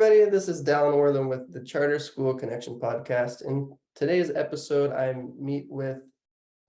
everybody. This is Dallan Wortham with the Charter School Connection podcast. In today's episode, I meet with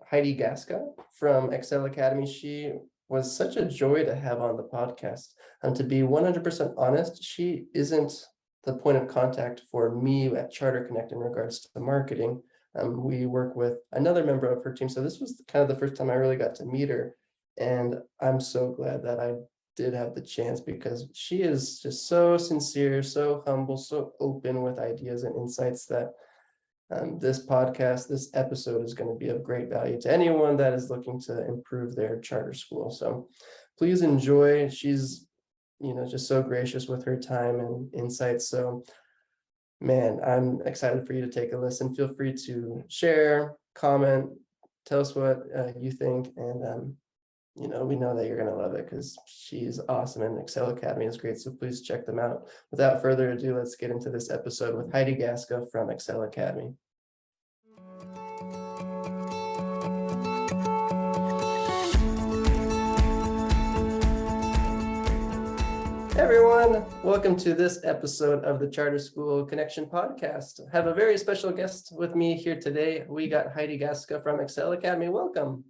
Heidi Gasca from Excel Academy. She was such a joy to have on the podcast. And to be 100% honest, she isn't the point of contact for me at Charter Connect in regards to the marketing. We work with another member of her team. So this was kind of the first time I really got to meet her. And I'm so glad that I did have the chance, because she is just so sincere, so humble, so open with ideas and insights that this podcast, this episode is going to be of great value to anyone that is looking to improve their charter school. So please enjoy. She's, just so gracious with her time and insights. So, man, I'm excited for you to take a listen. Feel free to share, comment, tell us what you think. And we know that you're going to love it because she's awesome and Excel Academy is great. So please check them out. Without further ado, let's get into this episode with Heidi Gasca from Excel Academy. Hey everyone, welcome to this episode of the Charter School Connection podcast. I have a very special guest with me here today. We got Heidi Gasca from Excel Academy. Welcome.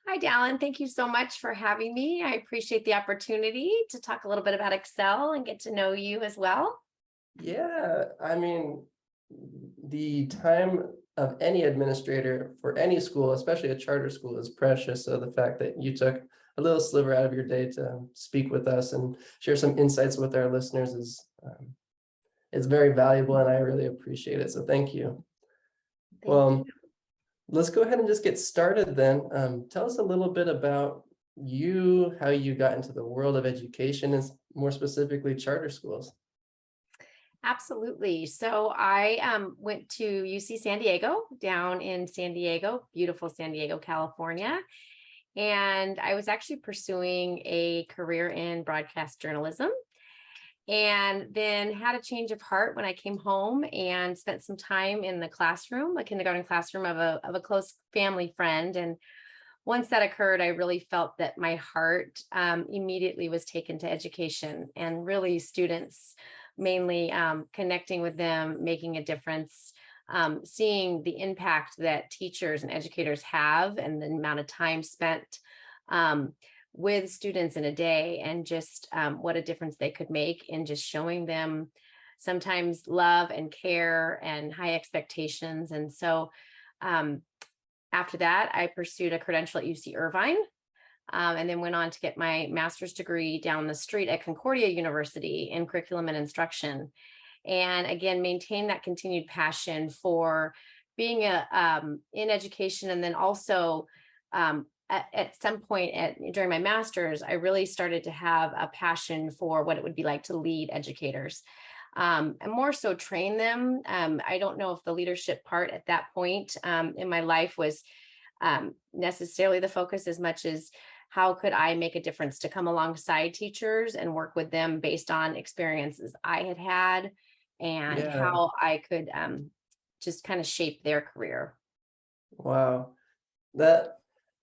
Hi, Dallan. Thank you so much for having me. I appreciate the opportunity to talk a little bit about Excel and get to know you as well. Yeah, I mean, the time of any administrator for any school, especially a charter school, is precious. So the fact that you took a little sliver out of your day to speak with us and share some insights with our listeners is very valuable, and I really appreciate it. So thank you. Thank you. Let's go ahead and just get started then. Tell us a little bit about you, how you got into the world of education, and more specifically charter schools. Absolutely. So I went to UC San Diego, down in San Diego, beautiful San Diego, California. And I was actually pursuing a career in broadcast journalism, and then had a change of heart when I came home and spent some time in the classroom, a kindergarten classroom of a close family friend. And once that occurred, I really felt that my heart immediately was taken to education and really students, mainly connecting with them, making a difference, seeing the impact that teachers and educators have and the amount of time spent with students in a day, and just what a difference they could make in just showing them sometimes love and care and high expectations. And so after that, I pursued a credential at UC Irvine, and then went on to get my master's degree down the street at Concordia University in curriculum and instruction. And again, maintain that continued passion for being in education. And then also at some point during my master's, I really started to have a passion for what it would be like to lead educators, and more so train them. I don't know if the leadership part at that point in my life was necessarily the focus as much as how could I make a difference to come alongside teachers and work with them based on experiences I had had, and how I could just kind of shape their career. Wow.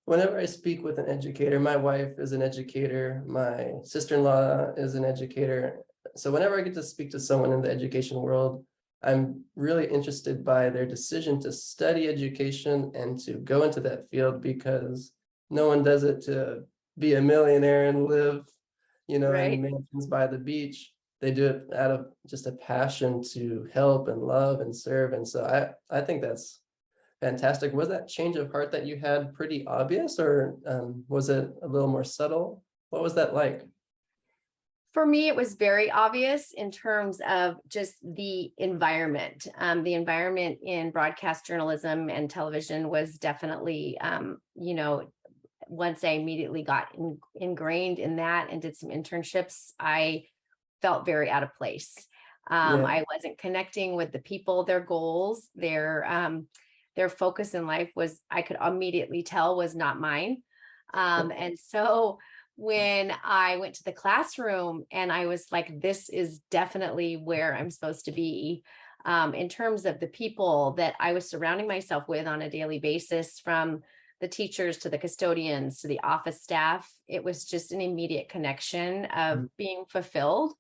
Whenever I speak with an educator, my wife is an educator, my sister-in-law is an educator. So whenever I get to speak to someone in the education world, I'm really interested by their decision to study education and to go into that field, because no one does it to be a millionaire and live, Right. in mansions by the beach. They do it out of just a passion to help and love and serve. And so I think that's fantastic. Was that change of heart that you had pretty obvious, or was it a little more subtle? What was that like? For me, it was very obvious in terms of just the environment. The environment in broadcast journalism and television was definitely, once I immediately got ingrained in that and did some internships, I felt very out of place. I wasn't connecting with the people, their goals, their focus in life was, I could immediately tell, was not mine. And so when I went to the classroom and I was like, this is definitely where I'm supposed to be, in terms of the people that I was surrounding myself with on a daily basis, from the teachers to the custodians to the office staff, it was just an immediate connection of being fulfilled.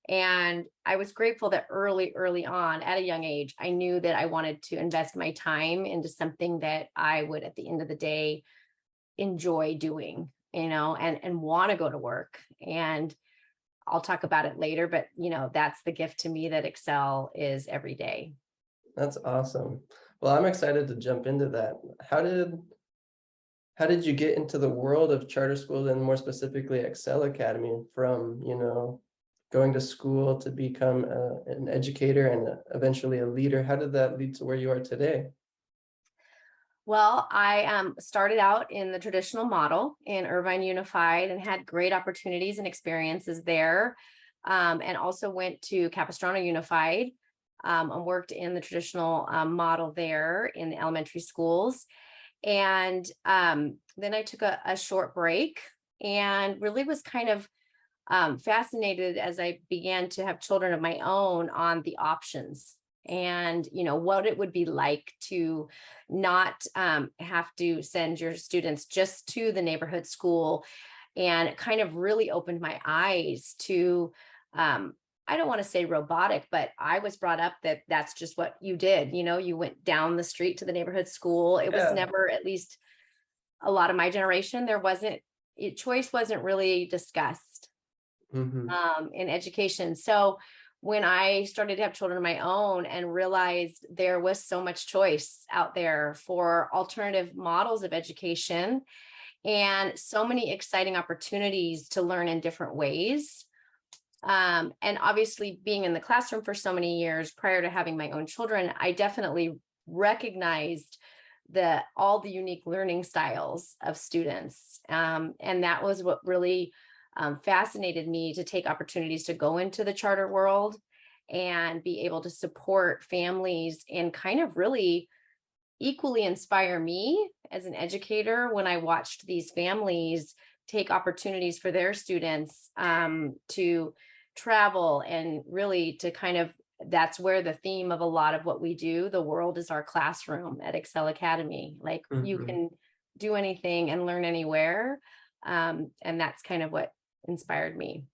And I was grateful that early on at a young age, I knew that I wanted to invest my time into something that I would, at the end of the day, enjoy doing, and want to go to work. And I'll talk about it later, but that's the gift to me that Excel is every day. That's awesome. Well, I'm excited to jump into that. How did you get into the world of charter schools and more specifically Excel Academy from, going to school to become an educator and eventually a leader? How did that lead to where you are today? Well, I started out in the traditional model in Irvine Unified and had great opportunities and experiences there. And also went to Capistrano Unified and worked in the traditional model there in the elementary schools. And then I took a short break and really was kind of fascinated as I began to have children of my own on the options and what it would be like to not have to send your students just to the neighborhood school. And it kind of really opened my eyes to I don't want to say robotic, but I was brought up that that's just what you did. You went down the street to the neighborhood school. It was Yeah. never, at least a lot of my generation, choice wasn't really discussed Hmm. in education. So when I started to have children of my own and realized there was so much choice out there for alternative models of education and so many exciting opportunities to learn in different ways. And obviously being in the classroom for so many years prior to having my own children, I definitely recognized all the unique learning styles of students. And that was what really fascinated me to take opportunities to go into the charter world and be able to support families and kind of really equally inspire me as an educator when I watched these families take opportunities for their students to travel and really to kind of, that's where the theme of a lot of what we do, the world is our classroom at Excel Academy. Like you Hmm. can do anything and learn anywhere. And that's kind of what inspired me.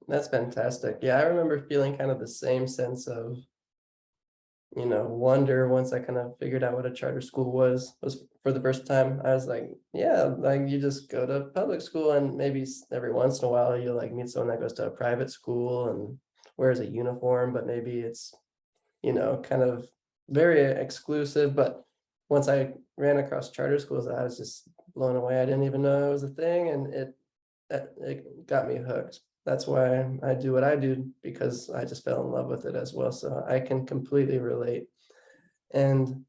That's fantastic. Yeah, I remember feeling kind of the same sense of, wonder once I kind of figured out what a charter school was for the first time. I was like, yeah, like you just go to public school and maybe every once in a while you'll like meet someone that goes to a private school and wears a uniform, but maybe it's, kind of very exclusive. But once I ran across charter schools, I was just blown away. I didn't even know it was a thing, and it got me hooked. That's why I do what I do, because I just fell in love with it as well. So I can completely relate. And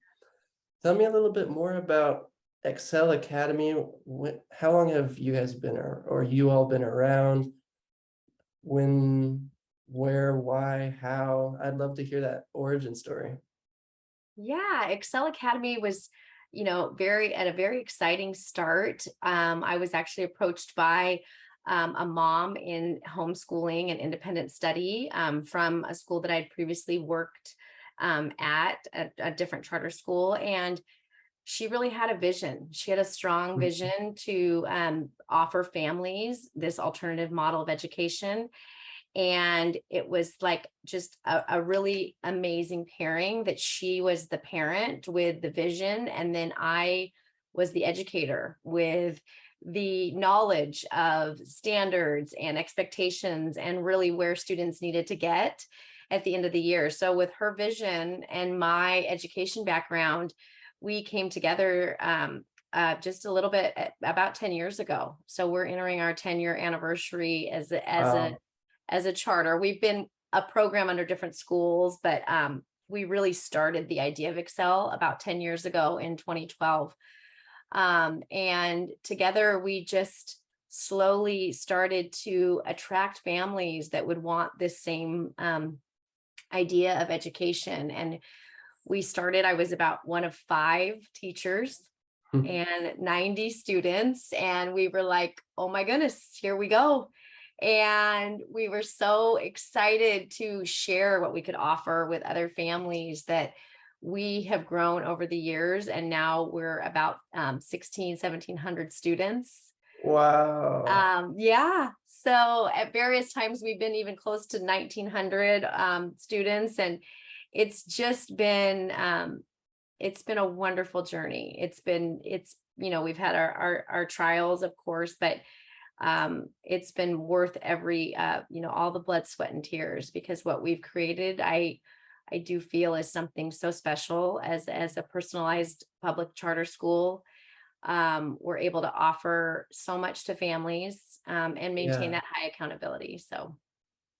tell me a little bit more about Excel Academy. How long have you guys been, or you all been around? When, where, why, how? I'd love to hear that origin story. Yeah, Excel Academy was, at a very exciting start. I was actually approached by a mom in homeschooling and independent study from a school that I'd previously worked at a different charter school. And she really had a vision. She had a strong Mm. vision to offer families this alternative model of education. And it was like just a really amazing pairing that she was the parent with the vision. And then I was the educator with the knowledge of standards and expectations and really where students needed to get at the end of the year. So with her vision and my education background, we came together just a little bit about 10 years ago. So we're entering our 10-year anniversary Wow. as a charter. We've been a program under different schools, but we really started the idea of Excel about 10 years ago in 2012. And together we just slowly started to attract families that would want this same idea of education. And I was about one of 5 teachers and 90 students. And we were like, oh my goodness, here we go. And we were so excited to share what we could offer with other families that we have grown over the years. And now we're about 1,700 students. Wow. Yeah. So at various times, we've been even close to 1,900 students, and it's just been it's been a wonderful journey. We've had our trials, of course, but it's been worth every all the blood, sweat, and tears, because what we've created, I do feel, is something so special as a personalized public charter school. We're able to offer so much to families and maintain Yeah, that high accountability. So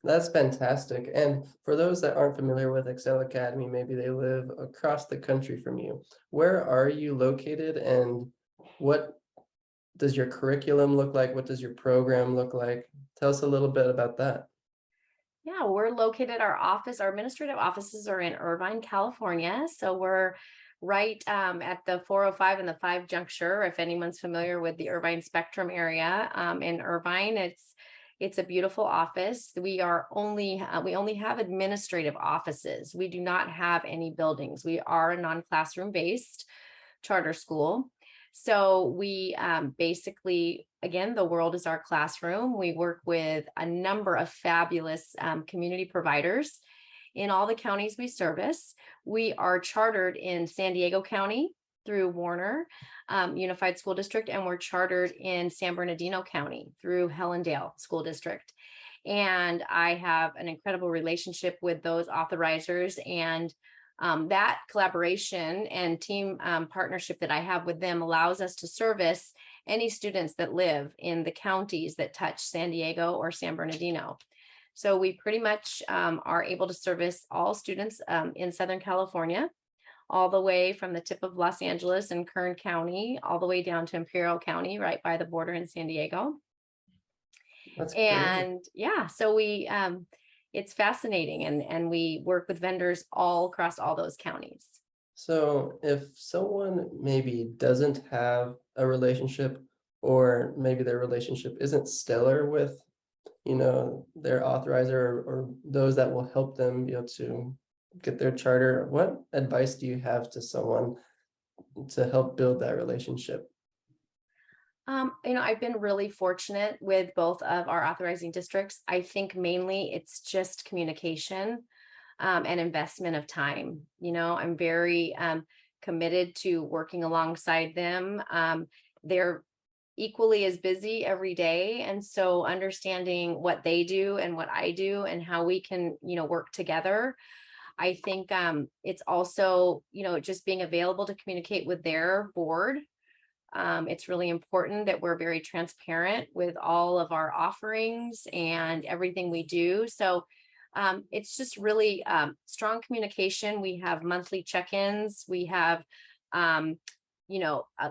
that's fantastic. And for those that aren't familiar with Excel Academy, maybe they live across the country from you. Where are you located, and what does your curriculum look like? What does your program look like? Tell us a little bit about that. yeah, we're located, our administrative offices are in Irvine, California. So we're right at the 405 and the 5 juncture. If anyone's familiar with the Irvine Spectrum area in Irvine, it's a beautiful office. We only have administrative offices. We do not have any buildings. We are a non-classroom based charter school. So we basically, again, the world is our classroom. We work with a number of fabulous community providers in all the counties we service. We are chartered in San Diego County through Warner Unified School District, and we're chartered in San Bernardino County through Hellendale School District. And I have an incredible relationship with those authorizers, and that collaboration and team partnership that I have with them allows us to service any students that live in the counties that touch San Diego or San Bernardino. So we pretty much are able to service all students in Southern California, all the way from the tip of Los Angeles and Kern County, all the way down to Imperial County, right by the border in San Diego. That's great. And yeah, so it's fascinating, and we work with vendors all across all those counties. So if someone maybe doesn't have a relationship, or maybe their relationship isn't stellar with, their authorizer, or those that will help them be able to get their charter, what advice do you have to someone to help build that relationship? I've been really fortunate with both of our authorizing districts. I think mainly it's just communication and investment of time. I'm very committed to working alongside them. They're equally as busy every day. And so understanding what they do and what I do and how we can, work together. I think it's also, just being available to communicate with their board. It's really important that we're very transparent with all of our offerings and everything we do. So it's just really strong communication. We have monthly check-ins. We have,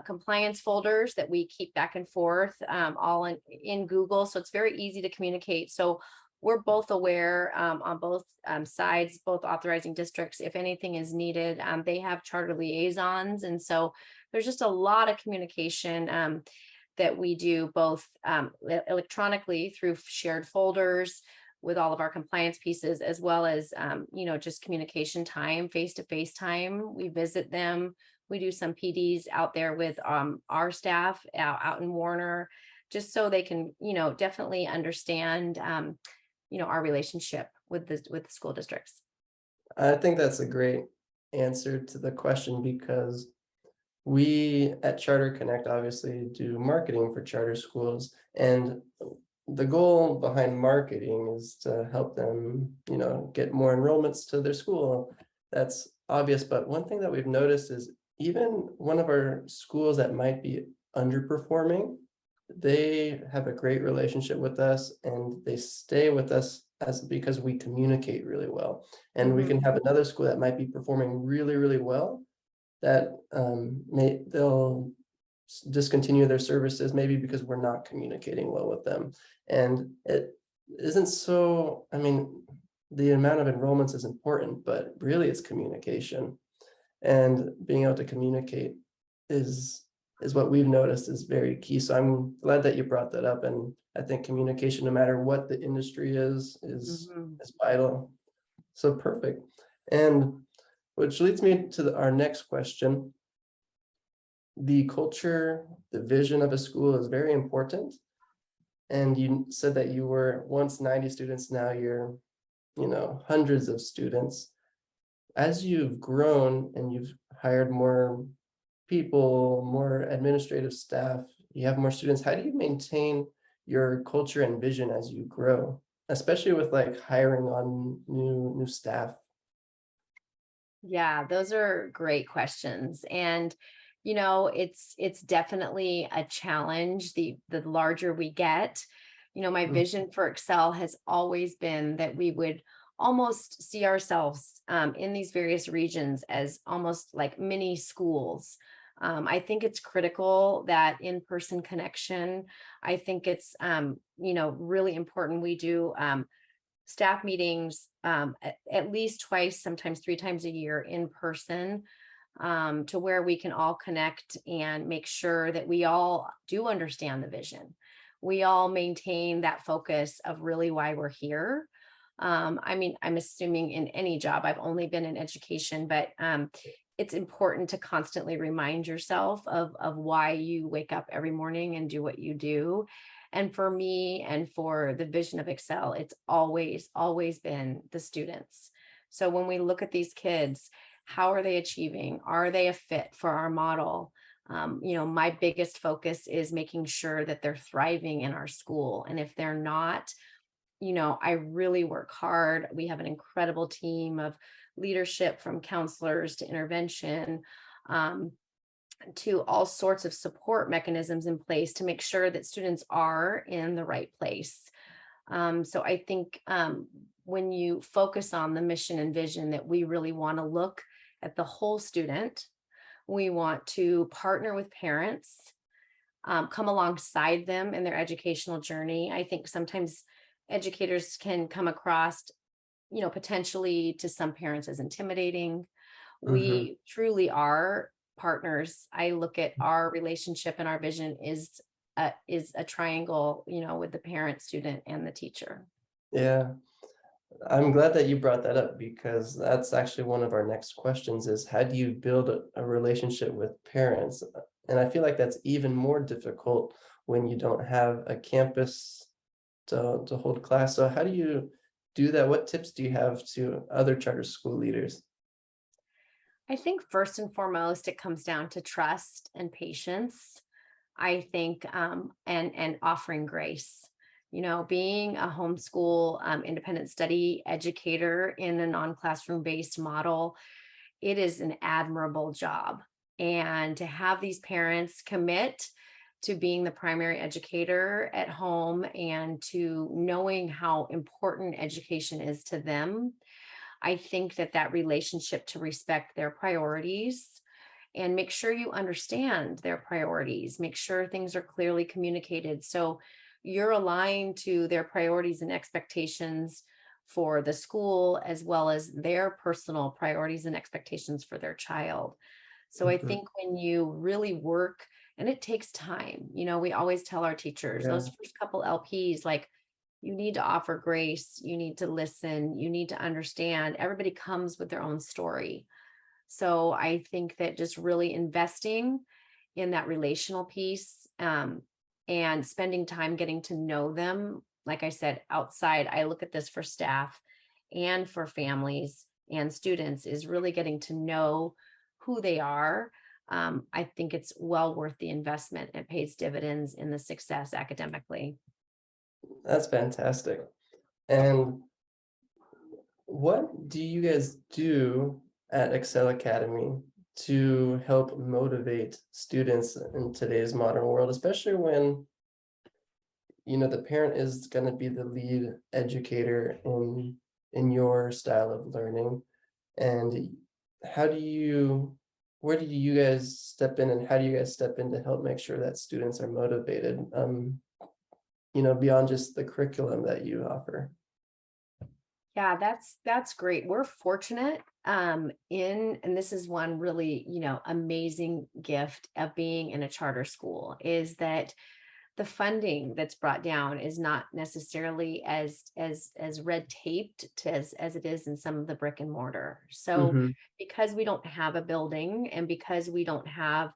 compliance folders that we keep back and forth, all in Google. So it's very easy to communicate. So we're both aware on both sides, both authorizing districts, if anything is needed. They have charter liaisons. And so there's just a lot of communication that we do both electronically through shared folders with all of our compliance pieces, as well as, just communication time, face-to-face time. We visit them. We do some PDs out there with our staff out in Warner, just so they can, definitely understand, our relationship with the school districts. I think that's a great answer to the question, because we at Charter Connect obviously do marketing for charter schools, and the goal behind marketing is to help them, get more enrollments to their school. That's obvious, but one thing that we've noticed is even one of our schools that might be underperforming, they have a great relationship with us, and they stay with us because we communicate really well. And we can have another school that might be performing really, really well, that they'll discontinue their services, maybe because we're not communicating well with them. And it isn't so, the amount of enrollments is important, but really it's communication. And being able to communicate is what we've noticed is very key. So I'm glad that you brought that up. And I think communication, no matter what the industry is vital. So perfect. And which leads me to our next question. The culture, the vision of a school is very important. And you said that you were once 90 students, now you're, hundreds of students. As you've grown and you've hired more people, more administrative staff, you have more students, how do you maintain your culture and vision as you grow, especially with like hiring on new staff? Yeah, those are great questions. And it's definitely a challenge the larger we get. My Mm. vision for Excel has always been that we would almost see ourselves in these various regions as almost like mini schools. I think it's critical that in-person connection. I think it's really important we do staff meetings at least twice, sometimes 3 times a year in person, to where we can all connect and make sure that we all do understand the vision. We all maintain that focus of really why we're here. I mean, I'm assuming in any job, I've only been in education, but it's important to constantly remind yourself of why you wake up every morning and do what you do. And for me and for the vision of Excel, it's always been the students. So when we look at these kids, how are they achieving? Are they a fit for our model? My biggest focus is making sure that they're thriving in our school. And if they're not, I really work hard. We have an incredible team of leadership, from counselors to intervention, to all sorts of support mechanisms in place to make sure that students are in the right place. So I think when you focus on the mission and vision, that we really want to look at the whole student. We want to partner with parents, come alongside them in their educational journey. I think sometimes educators can come across, potentially to some parents as intimidating. Hmm. We truly are partners. I look at our relationship, and our vision is a triangle, with the parent, student, and the teacher. Yeah, I'm glad that you brought that up because that's actually one of our next questions is how do you build a relationship with parents? And I feel like that's even more difficult when you don't have a campus to hold class. So how do you do that? What tips do you have to other charter school leaders? I think first and foremost, it comes down to trust and patience. I think, and offering grace. Being a homeschool independent study educator in a non-classroom based model, it is an admirable job. And to have these parents commit to being the primary educator at home and to knowing how important education is to them, I think that relationship, to respect their priorities and make sure you understand their priorities, make sure things are clearly communicated. So you're aligned to their priorities and expectations for the school, as well as their personal priorities and expectations for their child. So I Mhm. think when you really work, and it takes time, we always tell our teachers Yeah. those first couple LPs, like, you need to offer grace, you need to listen, you need to understand. Everybody comes with their own story. So I think that just really investing in that relational piece, and spending time getting to know them. Like I said, outside, I look at this for staff and for families and students, is really getting to know who they are. I think it's well worth the investment. It pays dividends in the success academically. That's fantastic. And what do you guys do at Excel Academy to help motivate students in today's modern world, especially when, the parent is going to be the lead educator in your style of learning? And how do you, where do you guys step in and how do you guys step in to help make sure that students are motivated, beyond just the curriculum that you offer? Yeah, that's great. We're fortunate and this is one really, amazing gift of being in a charter school, is that the funding that's brought down is not necessarily as red taped as it is in some of the brick and mortar. So Hmm. because we don't have a building, and because we don't have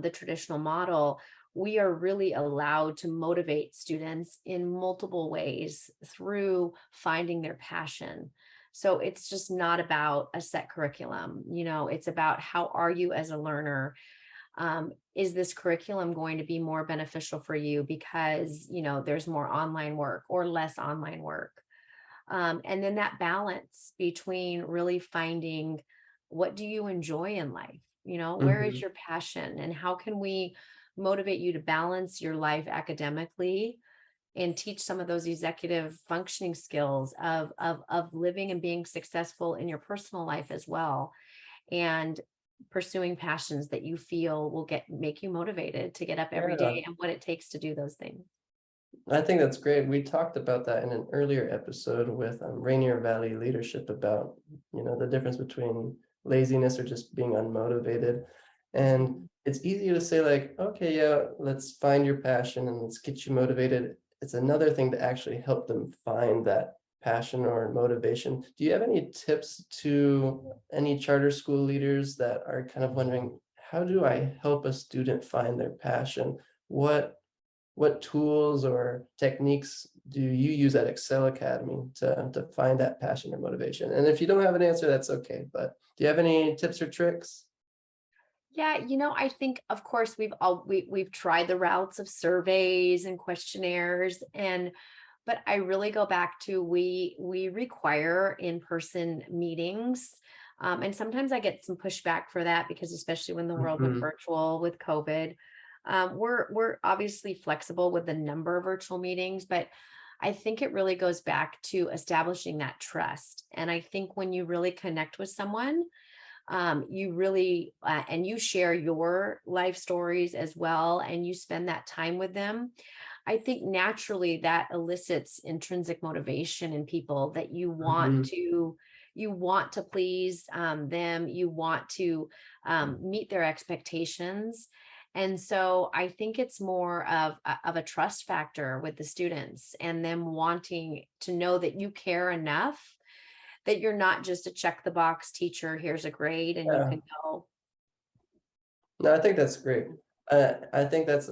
the traditional model, we are really allowed to motivate students in multiple ways through finding their passion. So it's just not about a set curriculum, it's about how are you as a learner? Is this curriculum going to be more beneficial for you because, there's more online work or less online work? And then that balance between really finding what do you enjoy in life? Where is Mhm. your passion and how can we motivate you to balance your life academically and teach some of those executive functioning skills of living and being successful in your personal life as well, and pursuing passions that you feel will make you motivated to get up every Yeah. day and what it takes to do those things. I think that's great. We talked about that in an earlier episode with Rainier Valley Leadership about, the difference between laziness or just being unmotivated. And Mhm. it's easy to say like, okay, yeah, let's find your passion and let's get you motivated. It's another thing to actually help them find that passion or motivation. Do you have any tips to any charter school leaders that are kind of wondering, how do I help a student find their passion? What tools or techniques do you use at Excel Academy to find that passion or motivation? And if you don't have an answer, that's okay. But do you have any tips or tricks? Yeah, I think of course we've tried the routes of surveys and questionnaires, but I really go back to we require in-person meetings. And sometimes I get some pushback for that because especially when the world went Mhm. virtual with COVID, we're obviously flexible with the number of virtual meetings, but I think it really goes back to establishing that trust. And I think when you really connect with someone, you really and you share your life stories as well and you spend that time with them, I think naturally that elicits intrinsic motivation in people that Mhm. you want to please them, you want to meet their expectations. And so I think it's more of a trust factor with the students and them wanting to know that you care enough that you're not just a check the box teacher, here's a grade and you Yeah. can go. No, I think that's great. I think that's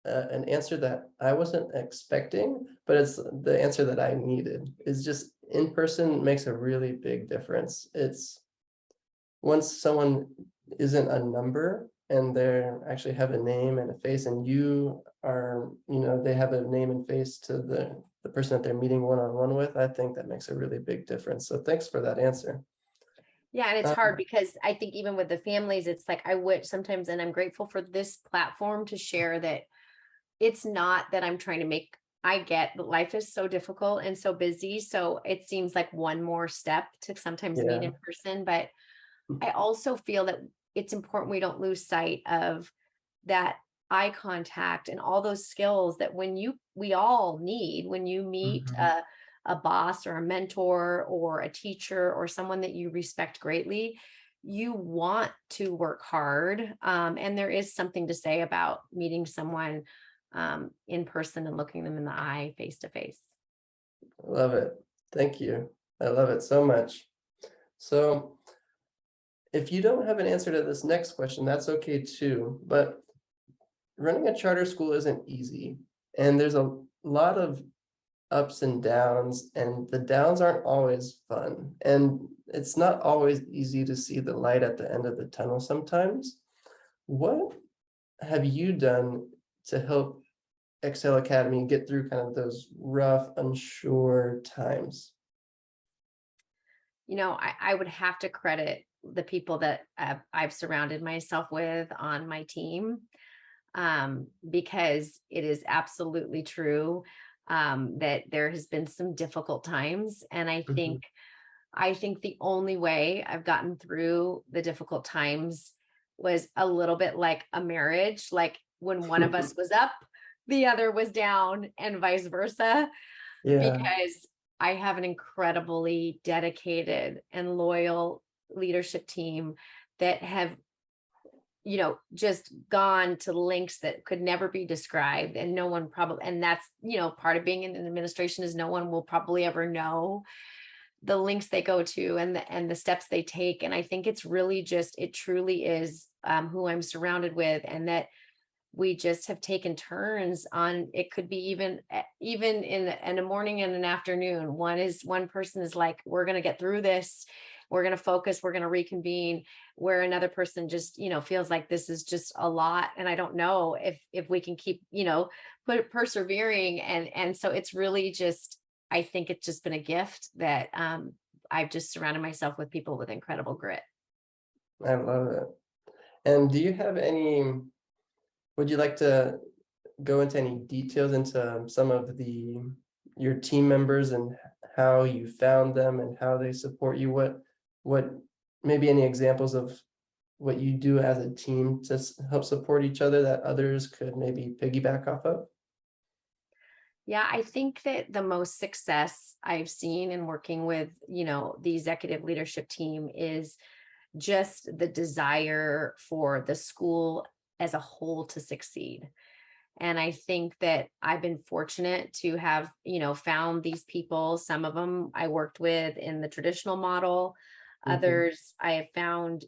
an answer that I wasn't expecting, but it's the answer that I needed. Is just in person makes a really big difference. It's once someone isn't a number and they're actually have a name and a face and you are, they have a name and face to the person that they're meeting one-on-one with, I think that makes a really big difference. So thanks for that answer. Yeah, and it's hard Um, because I think even with the families, it's like I wish sometimes, and I'm grateful for this platform to share that it's not that I'm trying to make, I get that life is so difficult and so busy. So it seems like one more step to sometimes meet yeah. in person. But I also feel that it's important we don't lose sight of that eye contact and all those skills that we all need when you meet Mhm. a boss or a mentor or a teacher or someone that you respect greatly. You want to work hard, and there is something to say about meeting someone in person and looking them in the eye face to face. Love it. Thank you. I love it so much. So if you don't have an answer to this next question, that's okay too. But running a charter school isn't easy. And there's a lot of ups and downs, and the downs aren't always fun. And it's not always easy to see the light at the end of the tunnel sometimes. What have you done to help Excel Academy get through kind of those rough, unsure times? I would have to credit the people that I've surrounded myself with on my team, because it is absolutely true that there has been some difficult times. And Mhm. I think the only way I've gotten through the difficult times was a little bit like a marriage, like when one of us was up, the other was down, and vice versa, Yeah, because I have an incredibly dedicated and loyal leadership team that have, just gone to lengths that could never be described. And no one probably, and that's, part of being in an administration is no one will probably ever know the links they go to and the steps they take. And I think it's really just, it truly is who I'm surrounded with, and that we just have taken turns on, it could be even in the morning and an afternoon. One person is like, we're going to get through this. We're going to focus, we're going to reconvene, where another person just, feels like this is just a lot. And I don't know if we can keep, persevering. And so it's really just, I think it's just been a gift that I've just surrounded myself with people with incredible grit. I love it. And do you have would you like to go into any details into some of your team members and how you found them and how they support you? What maybe any examples of what you do as a team to help support each other that others could maybe piggyback off of? Yeah, I think that the most success I've seen in working with, the executive leadership team is just the desire for the school as a whole to succeed. And I think that I've been fortunate to have, found these people. Some of them I worked with in the traditional model. Mhm. Others I have found,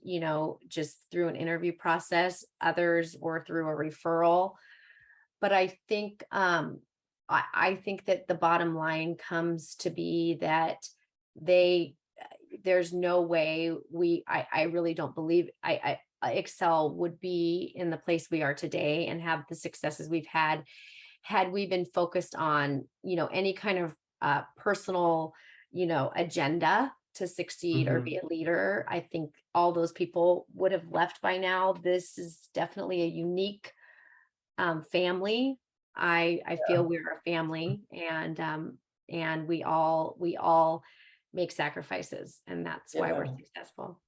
just through an interview process. Others were through a referral. But I think I think that the bottom line comes to be that they there's no way I really don't believe Excel would be in the place we are today and have the successes we've had we been focused on, any kind of personal, agenda to succeed or Mhm. be a leader. I think all those people would have left by now. This is definitely a unique family. I feel we're a family, and we all make sacrifices, and that's why we're Yeah. successful.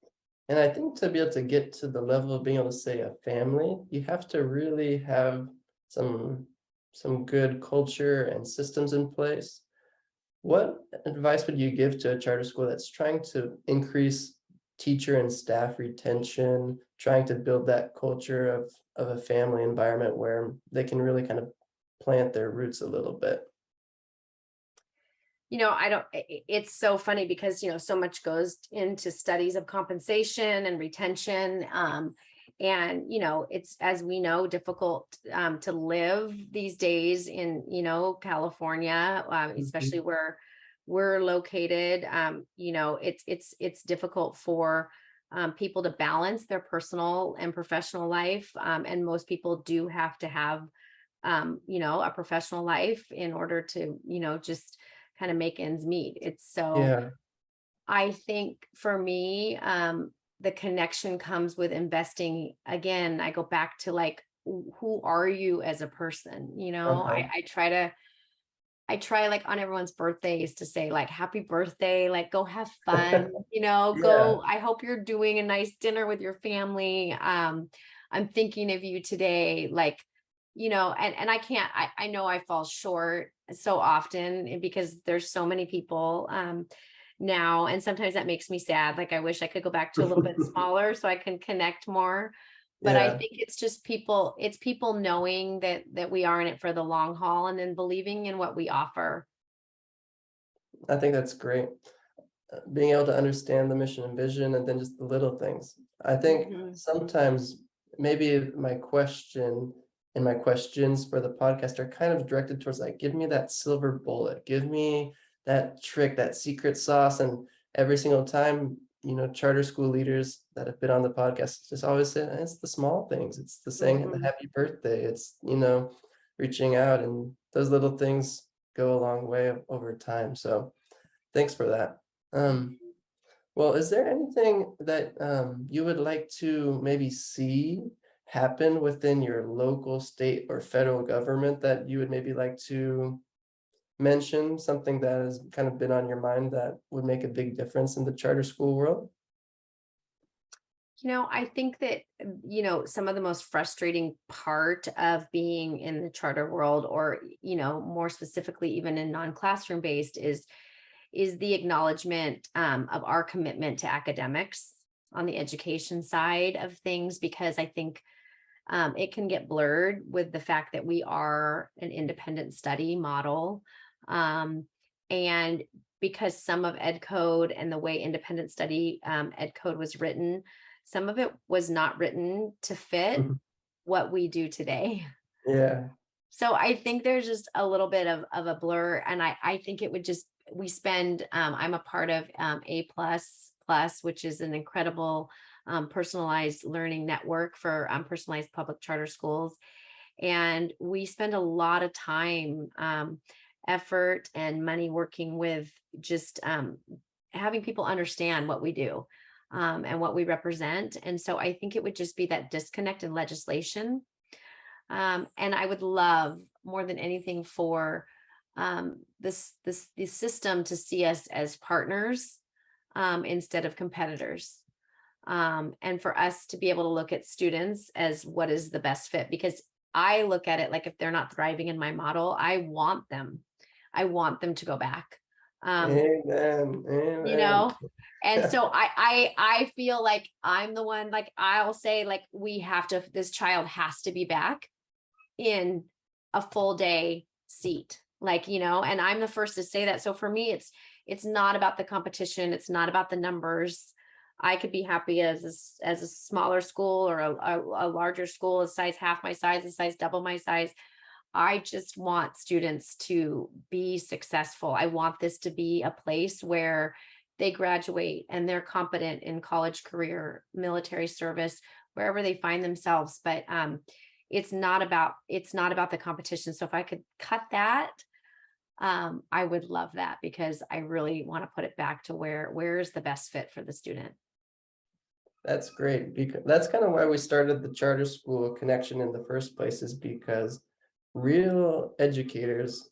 And I think to be able to get to the level of being able to say a family, you have to really have some some good culture and systems in place. What advice would you give to a charter school that's trying to increase teacher and staff retention, trying to build that culture of a family environment where they can really kind of plant their roots a little bit? I don't, it's so funny because, so much goes into studies of compensation and retention. And, it's, as we know, difficult to live these days in, California, especially Mhm. where we're located. It's difficult for people to balance their personal and professional life. And most people do have to have, a professional life in order to, just kind of make ends meet. It's so, Yeah. I think for me, the connection comes with investing. Again, I go back to like, who are you as a person? Uh-huh. I try like on everyone's birthdays to say like happy birthday, like go have fun, Yeah. go. I hope you're doing a nice dinner with your family. I'm thinking of you today, like, and I can't, I know I fall short so often because there's so many people now. And sometimes that makes me sad. Like I wish I could go back to a little bit smaller so I can connect more. But I Yeah. think it's people knowing that we are in it for the long haul and then believing in what we offer. I think that's great. Being able to understand the mission and vision and then just the little things. I think Mhm. sometimes maybe my questions for the podcast are kind of directed towards like, give me that silver bullet, give me that trick, that secret sauce. And every single time, charter school leaders that have been on the podcast just always say it's the small things. It's the saying the Mhm. happy birthday. It's, reaching out, and those little things go a long way over time. So thanks for that. Um, well, is there anything that you would like to maybe see happen within your local, state, or federal government that you would maybe like to mention? Something that has kind of been on your mind that would make a big difference in the charter school world? I think that, some of the most frustrating part of being in the charter world or, more specifically, even in non-classroom based is the acknowledgement of our commitment to academics on the education side of things, because I think it can get blurred with the fact that we are an independent study model. And because some of ed code and the way independent study ed code was written, some of it was not written to fit Mhm. what we do today. Yeah. So I think there's just a little bit of a blur. And I think it would just, we spend, I'm a part of A plus, which is an incredible personalized learning network for personalized public charter schools. And we spend a lot of time, effort and money working with just having people understand what we do and what we represent. And so I think it would just be that disconnect in legislation. And I would love more than anything for this system to see us as partners instead of competitors. And for us to be able to look at students as what is the best fit, because I look at it like if they're not thriving in my model, I want them to go back. Amen. You Amen. know, and so I feel like I'm the one, like I'll say, like, this child has to be back in a full day seat, like, and I'm the first to say that. So for me, it's not about the competition, it's not about the numbers. I could be happy as a smaller school or a larger school, a size half my size, a size double my size. I just want students to be successful. I want this to be a place where they graduate and they're competent in college, career, military service, wherever they find themselves. But it's not about the competition. So if I could cut that, I would love that, because I really want to put it back to where's the best fit for the student. That's great, because that's kind of why we started the charter school connection in the first place, is because real educators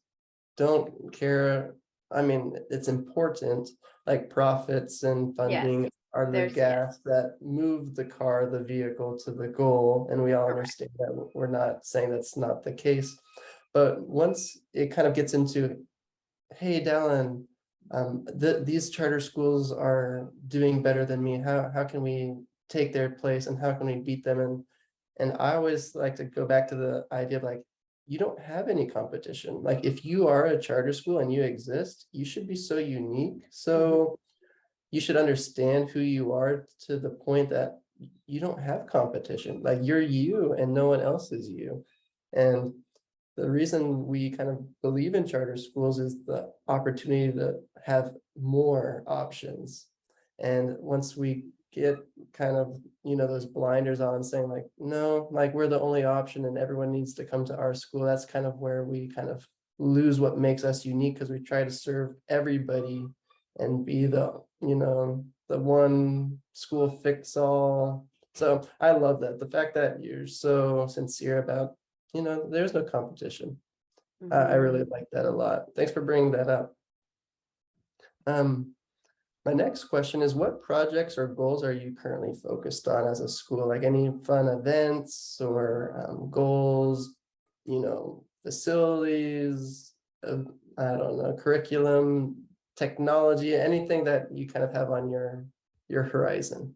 don't care. I mean, it's important, like profits and Yes, funding are the there's gas that move the car, the vehicle to the goal. And we all correct. understand that we're not saying that's not the case. But once it kind of gets into, hey, Dallan, these charter schools are doing better than me. How can we take their place and how can we beat them? And I always like to go back to the idea of, like, you don't have any competition. Like, if you are a charter school and you exist, you should be so unique. So you should understand who you are to the point that you don't have competition. Like, you're you and no one else is you. And the reason we kind of believe in charter schools is the opportunity to have more options. And once we get kind of, those blinders on, saying like, no, like we're the only option and everyone needs to come to our school, that's kind of where we kind of lose what makes us unique, because we try to serve everybody and be the one school fix all. So I love that, the fact that you're so sincere about, there's no competition. I really like that a lot. Thanks for bringing that up. My next question is, what projects or goals are you currently focused on as a school? Like, any fun events or goals, facilities, I don't know, curriculum, technology, anything that you kind of have on your horizon?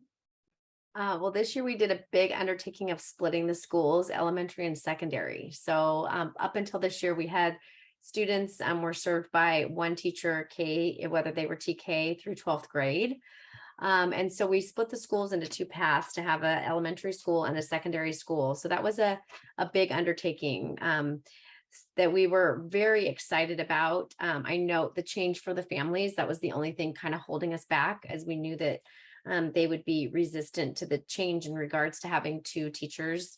Well, this year we did a big undertaking of splitting the schools, elementary and secondary. So up until this year, we had students were served by one teacher, K, whether they were TK through 12th grade. And so we split the schools into two paths to have an elementary school and a secondary school. So that was a big undertaking that we were very excited about. I know the change for the families, that was the only thing kind of holding us back, as we knew that they would be resistant to the change in regards to having two teachers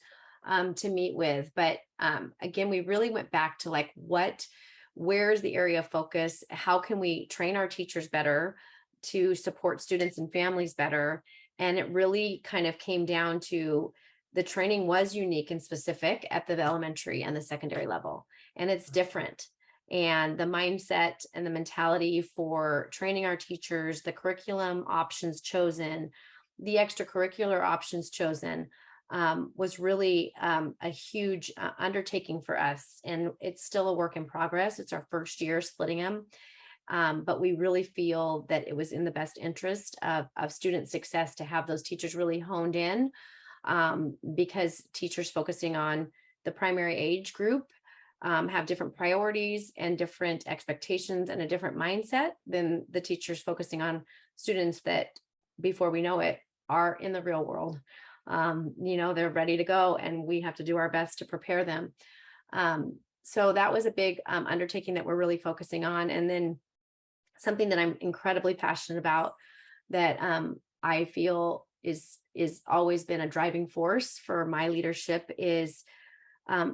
to meet with. But again, we really went back to like, where's the area of focus? How can we train our teachers better to support students and families better? And it really kind of came down to, the training was unique and specific at the elementary and the secondary level, and it's different. And the mindset and the mentality for training our teachers, the curriculum options chosen, the extracurricular options chosen, was really a huge undertaking for us. And it's still a work in progress. It's our first year splitting them. But we really feel that it was in the best interest of student success to have those teachers really honed in, because teachers focusing on the primary age group have different priorities and different expectations and a different mindset than the teachers focusing on students that, before we know it, are in the real world. They're ready to go, and we have to do our best to prepare them. So that was a big undertaking that we're really focusing on. And then something that I'm incredibly passionate about, that I feel is always been a driving force for my leadership, is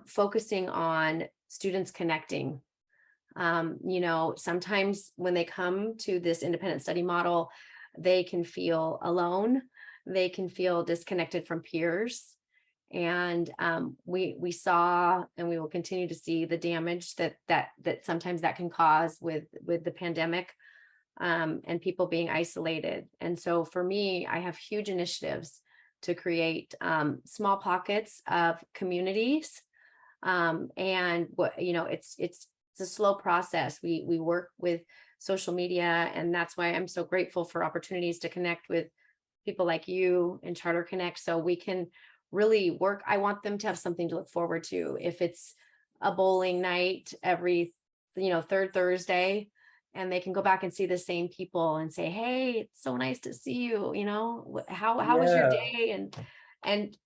focusing on students connecting. Sometimes when they come to this independent study model, they can feel alone, they can feel disconnected from peers. And we saw, and we will continue to see, the damage that sometimes that can cause with the pandemic, and people being isolated. And so for me, I have huge initiatives to create small pockets of communities. And what, it's a slow process. We work with social media, and that's why I'm so grateful for opportunities to connect with people like you and Charter Connect, so we can really work. I want them to have something to look forward to. If it's a bowling night every, third Thursday, and they can go back and see the same people and say, hey, it's so nice to see you. How was your Yeah, day? And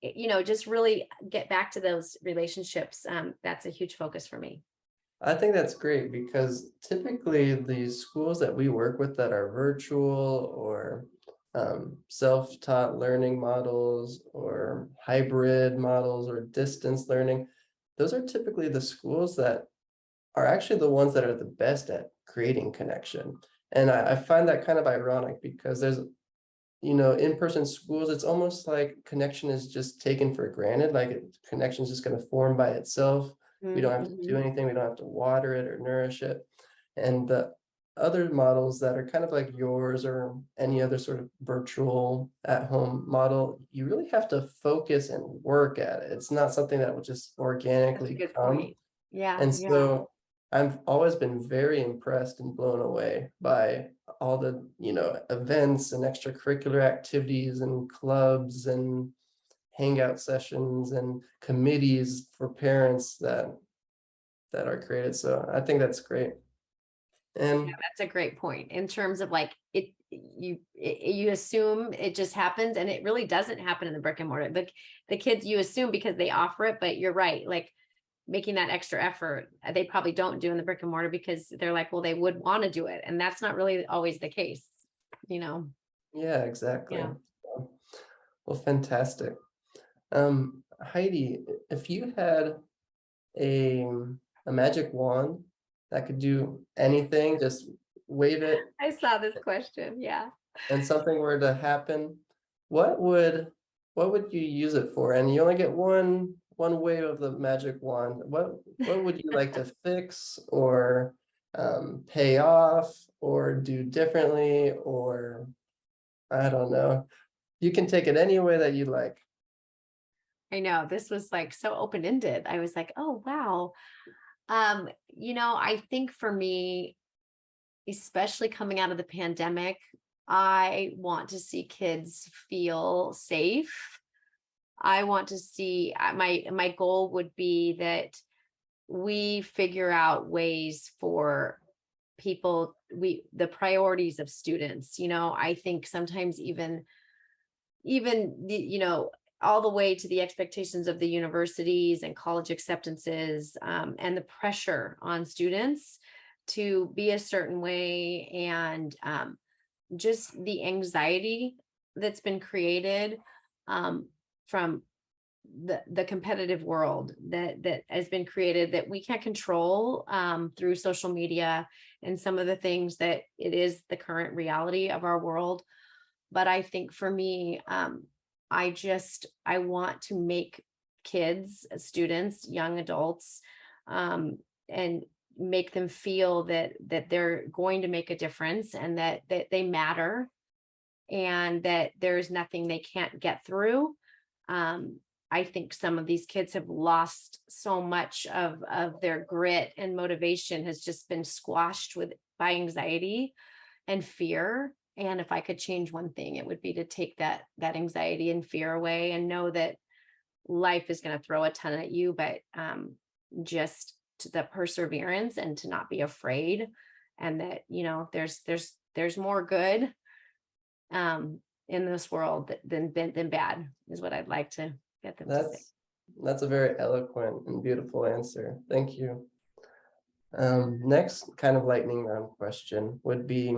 just really get back to those relationships. That's a huge focus for me. I think that's great because typically the schools that we work with that are virtual or self-taught learning models or hybrid models or distance learning, those are typically the schools that are actually the ones that are the best at creating connection. And I find that kind of ironic because there's, in-person schools, it's almost like connection is just taken for granted. Like connection is just going to form by itself. We don't have to do Mhm. anything. We don't have to water it or nourish it. And the other models that are kind of like yours or any other sort of virtual at-home model, you really have to focus and work at it. It's not something that will just That's a organically good come. point. Yeah, And yeah. so I've always been very impressed and blown away by all the, events and extracurricular activities and clubs and hangout sessions and committees for parents that are created. So I think that's great. Yeah, And that's a great point in terms of like you assume it just happens, and it really doesn't happen in the brick and mortar. The kids, you assume because they offer it, but you're right. Like making that extra effort, they probably don't do in the brick and mortar because they're like, well, they would want to do it. And that's not really always the case, you know? yeah, exactly. Yeah. Well, fantastic. Heidi, if you had a a magic wand that could do anything, just wave it I saw this question. Yeah. and something were to happen, what would what would you use it for? And you only get one wave of the magic wand. What would you like to fix or pay off or do differently, or I don't know. You can take it any way that you like. I know this was like so open-ended. I was like, oh wow. I think for me, especially coming out of the pandemic, I want to see kids feel safe. I want to see, my goal would be that we figure out ways for people, the priorities of students. I think sometimes even all the way to the expectations of the universities and college acceptances, and the pressure on students to be a certain way, and just the anxiety that's been created, from the competitive world that has been created, that we can't control, through social media and some of the things that it is the current reality of our world. But I think for me, I want to make kids, students, young adults, and make them feel that they're going to make a difference, and that they matter, and that there's nothing they can't get through. I think some of these kids have lost so much of their grit, and motivation has just been squashed by anxiety and fear. And if I could change one thing, it would be to take that anxiety and fear away, and know that life is going to throw a ton at you, but just to the perseverance, and to not be afraid, and that there's more good, in this world than bad, is what I'd like to get them to say. That's a very eloquent and beautiful answer. Thank you. Next kind of lightning round question would be,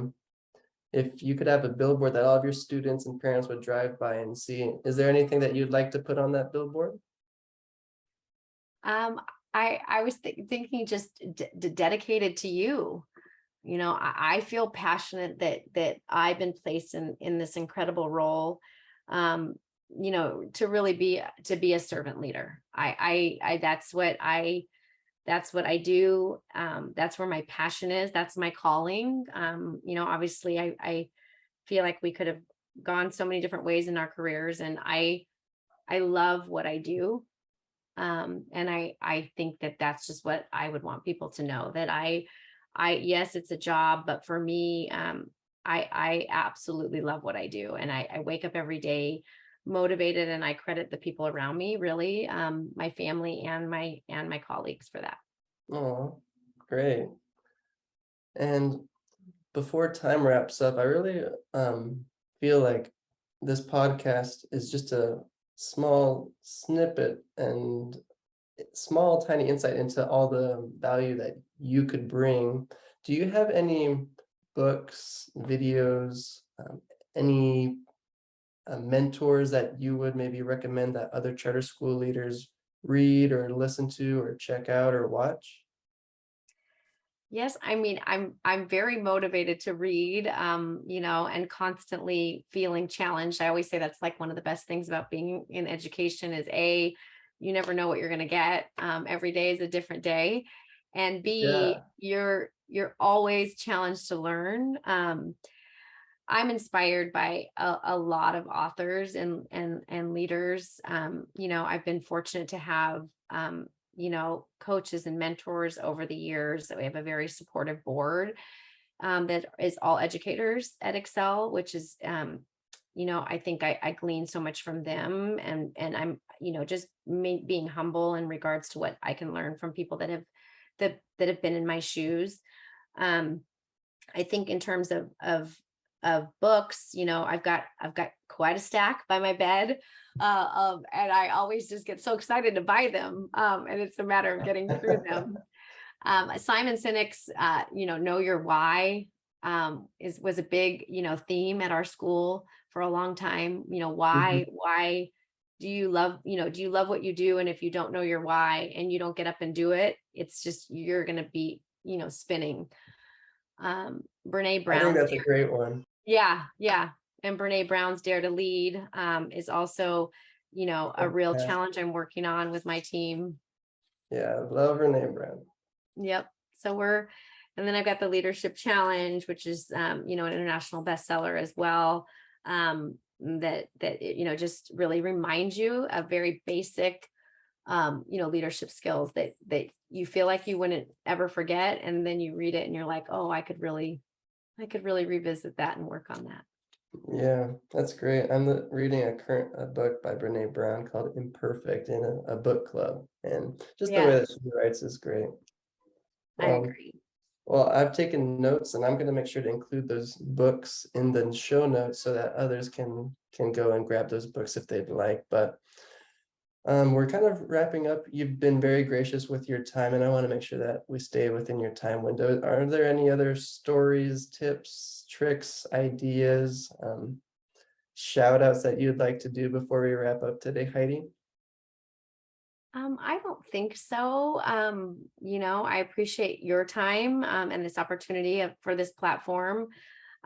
if you could have a billboard that all of your students and parents would drive by and see, is there anything that you'd like to put on that billboard? Um, I was thinking just dedicated to you. You know, I feel passionate that I've been placed in this incredible role, you know, to really be a servant leader. That's what I do. That's where my passion is. That's my calling. You know, obviously I feel like we could have gone so many different ways in our careers, and I love what I do. And I think that that's just what I would want people to know, that yes, it's a job, but for me, I absolutely love what I do. And I wake up every day motivated, and I credit the people around me, really, my family and my colleagues for that. Oh, great. And before time wraps up, I really feel like this podcast is just a small snippet and small, tiny insight into all the value that you could bring. Do you have any books, videos, any mentors that you would maybe recommend that other charter school leaders read or listen to or check out or watch? Yes, I mean, I'm very motivated to read, you know, and constantly feeling challenged. I always say that's like one of the best things about being in education is you never know what you're going to get. Every day is a different day, and B, Yeah. you're always challenged to learn. I'm inspired by a lot of authors and leaders. You know, I've been fortunate to have you know, coaches and mentors over the years. That we have a very supportive board that is all educators at Excel, which is you know, I think I glean so much from them, and I'm, you know, just being humble in regards to what I can learn from people that have been in my shoes. Um, I think in terms of books, you know, I've got quite a stack by my bed, and I always just get so excited to buy them, and it's a matter of getting through them. Simon Sinek's, you know your why, was a big, you know, theme at our school for a long time. You know, Mhm. why do you love, you know, do you love what you do? And if you don't know your why and you don't get up and do it, it's just, you're going to be, you know, spinning. Brene I think Brown's that's a great one. yeah. And Brene Brown's Dare to Lead, is also, you know, a real Yeah, challenge I'm working on with my team. yeah, love Renee Brown. Yep. And then I've got the Leadership Challenge, which is, you know, an international bestseller as well. That you know, just really reminds you of very basic, you know, leadership skills that you feel like you wouldn't ever forget, and then you read it and you're like, oh, I could really revisit that and work on that. Yeah, that's great. I'm reading a book by Brene Brown called Imperfect in a book club, and just the way Yeah, that she writes is great. I Well, agree. well, I've taken notes, and I'm going to make sure to include those books in the show notes so that others can go and grab those books if they'd like. But we're kind of wrapping up. You've been very gracious with your time, and I want to make sure that we stay within your time window. Are there any other stories, tips, tricks, ideas, shout outs that you'd like to do before we wrap up today, Heidi? I don't think so. You know, I appreciate your time, and this opportunity for this platform.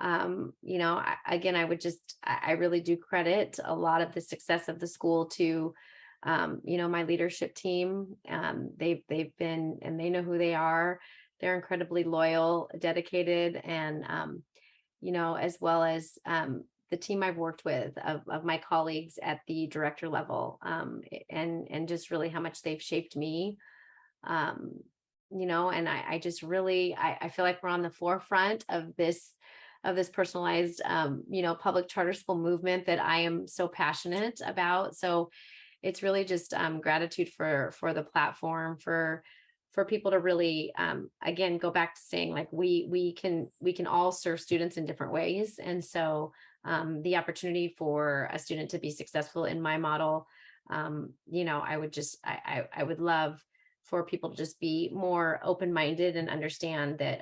You know, again, I really do credit a lot of the success of the school to, you know, my leadership team. They've been, and they know who they are. They're incredibly loyal, dedicated, and you know, as well as the team I've worked with of my colleagues at the director level, and just really how much they've shaped me. Um, you know, and I just really, I feel like we're on the forefront of this personalized, you know, public charter school movement that I am so passionate about. So it's really just gratitude for the platform, for people to really, again, go back to saying, like, we can all serve students in different ways. And so the opportunity for a student to be successful in my model. I would just, I would love for people to just be more open-minded and understand that,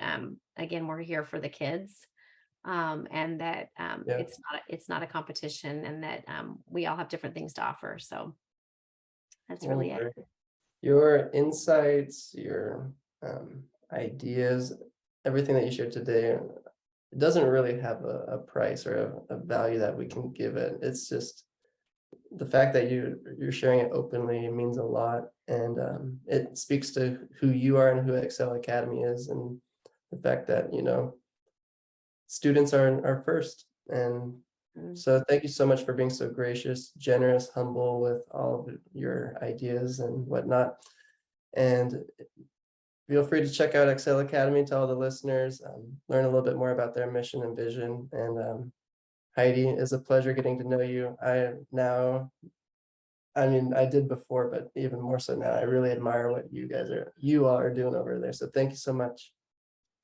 again, we're here for the kids. And that Yeah. it's not a competition, and that we all have different things to offer. So that's Well, really it. great. Your insights, your ideas, everything that you shared today, it doesn't really have a price or a value that we can give it. It's just the fact that you're sharing it openly means a lot, and it speaks to who you are and who Excel Academy is, and the fact that students are first. And so thank you so much for being so gracious, generous, humble with all of your ideas and whatnot. And feel free to check out Excel Academy to all the listeners, learn a little bit more about their mission and vision. And Heidi, it's a pleasure getting to know you. I did before, but even more so now. I really admire what you all are doing over there. So thank you so much.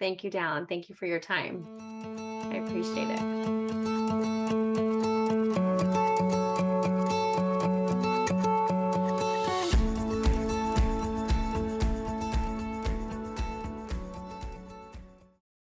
Thank you, Dallan. Thank you for your time. I appreciate it.